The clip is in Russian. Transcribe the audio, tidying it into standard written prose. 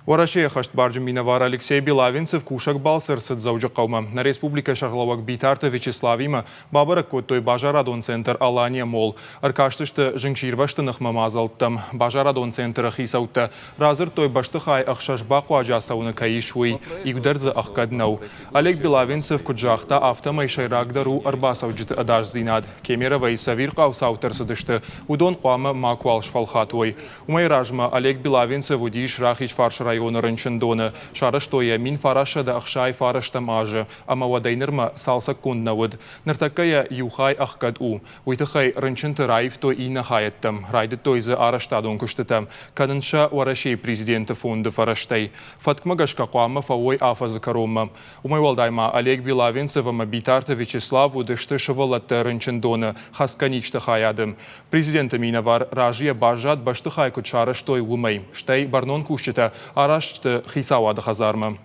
Ворашея хашт барджим миновар Алексей Белавинцев кушак балсырсыд заужы қаума. На республика шағылауак битарты Вячеславима бабырық көттой Бажарадон центр Алания мол. Аркаштышты жыңширвашты нықма мазалттым. Бажарадон центры хисаутты. Разыр той башты хай ақшашбақу ажасауны кайышуй. Игудерзы аққаднау. Олег Белавинцев күджақта автомай шайрагдару арбасаujыты адаш зинад. Кемеровай савир қаусаутырсыдышты. Удон қуамы макуал шфалхатуй. Умай ражма Олег Белавинцев удиш рахич фаршрай рынчындоны. Шарыштоя мин фараша да ахшай фараштам ажы. Ама вадайнырма салса куннавуд. Ныртакая юхай ахкад у. Уйтахай рынчынты райфто и нахаяттам. Райды тойзы араштадон күштітам. Кадынша варашей президенті фонды фараштай. Фаткмагашка қуама фавой афазы карома. Умай валдайма Олег Белавинцевама битарты Вячеслав удышты шывалатты рынчындоны. Хасканичты хаядым. Президенті минавар ражия бажат башты хайкут шарыштой умай. Штай барнон күштіті Арашты хисауады хазармы.